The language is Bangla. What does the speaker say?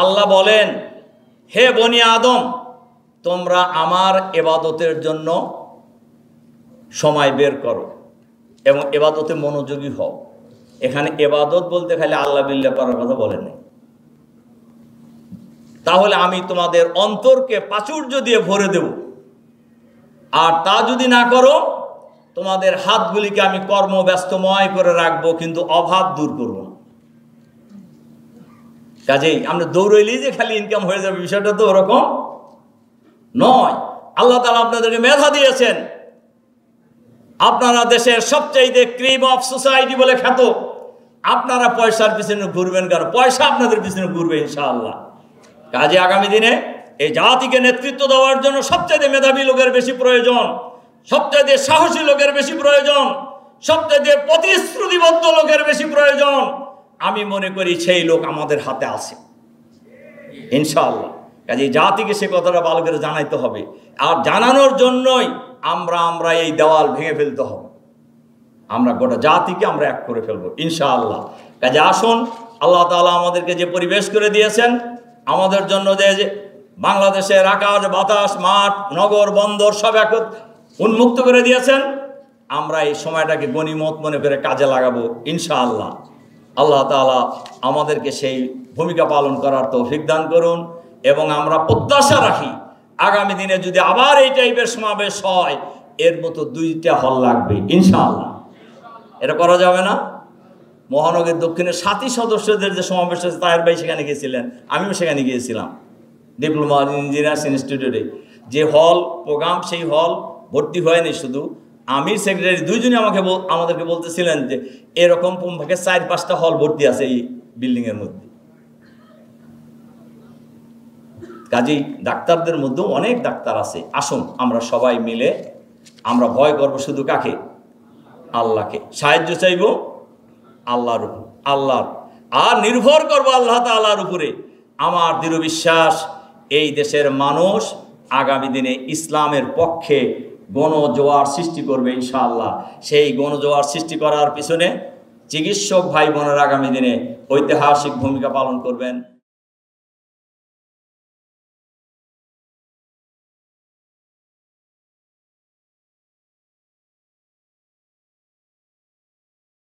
আল্লাহ বলেন, হে বনি আদম, তোমরা আমার ইবাদতের জন্য সময় বের করো এবং ইবাদতে মনোযোগী হও। এখানে ইবাদত বলতে খালি আল্লাহ বিল্লাহ করার কথা বলেন নাই। তাহলে আমি তোমাদের অন্তরকে প্রাচুর্য দিয়ে ভরে দেব, আর তা যদি না করো তোমাদের হাতগুলিকে আমি কর্মব্যস্তময় করে রাখবো, কিন্তু অভাব দূর করবো না। কাজেই আমরা দৌড়াইলেই যে খালি ইনকাম হয়ে যাবে, বিষয়টা তো ওরকম নয়। আল্লাহ তাআলা আপনাদেরকে মেধা দিয়েছেন, আপনারা দেশের সবচাইতে ক্রিম অফ সোসাইটি বলে খ্যাত। আপনারা পয়সার পিছনে ঘুরবেন কেন? পয়সা আপনাদের পিছনে ঘুরবে ইনশাআল্লাহ। কাজে আগামী দিনে এই জাতিকে নেতৃত্ব দেওয়ার জন্য সবচাইতে মেধাবী লোকের বেশি প্রয়োজন, সবচাইতে সাহসী লোকের বেশি প্রয়োজন, সবচাইতে প্রতিশ্রুতিবদ্ধ লোকের বেশি প্রয়োজন। আমি মনে করি সেই লোক আমাদের হাতে আছে ইনশাআল্লাহ। কাজে জাতিকে সে কথাটা ভালো করে জানাইতে হবে, আর জানানোর জন্যই আমরা এই দেওয়াল ভেঙে ফেলতে হবে। আমরা গোটা জাতিকে আমরা এক করে ফেলবো ইনশাআল্লাহ। কাজে আসুন, আল্লাহ তাআলা আমাদেরকে যে পরিবেশ করে দিয়েছেন, আমাদের জন্য যে বাংলাদেশের আকাশ বাতাস মাঠ নগর বন্দর সব এক উন্মুক্ত করে দিয়েছেন, আমরা এই সময়টাকে গনিমত মনে করে কাজে লাগাবো ইনশাআল্লাহ। আল্লাহ তাআলা আমাদেরকে সেই ভূমিকা পালন করার তৌফিক দান করুন, এবং আমরা প্রত্যাশা রাখি আগামী দিনে যদি আবার এই টাইপের সমাবেশ হয়, এর মতো 2টা হল লাগবে ইনশাআল্লাহ। এটা করা যাবে না? মহানগরীর দক্ষিণের 7 সদস্যদের যে সমাবেশ হয়েছে, তাহের ভাই সেখানে গিয়েছিলেন, আমিও সেখানে গিয়েছিলাম। ডিপ্লোমা ইঞ্জিনিয়ার্স ইনস্টিটিউটে যে হল প্রোগ্রাম, সেই হল ভর্তি হয়নি। শুধু আমির সেক্রেটারি দুইজনই আমাদেরকে বলতেছিলেন যে এরকম ভাগে 4-5টা হল ভর্তি আছে এই বিল্ডিংয়ের মধ্যে। কাজেই ডাক্তারদের মধ্যেও অনেক ডাক্তার আছে। আসুন আমরা সবাই মিলে আমরা ভয় করব শুধু কাকে? আল্লাহকে। সাহায্য চাইব আল্লাহর উপর, আল্লাহর, আর নির্ভর করব আল্লাহ তাআলার উপরে। আমার দৃঢ় বিশ্বাস এই দেশের মানুষ আগামী দিনে ইসলামের পক্ষে গণজোয়ার সৃষ্টি করবে ইনশাআল্লাহ। সেই গণজোয়ার সৃষ্টি করার পিছনে চিকিৎসক ভাই বোনেরা আগামী দিনে ঐতিহাসিক ভূমিকা পালন করবেন।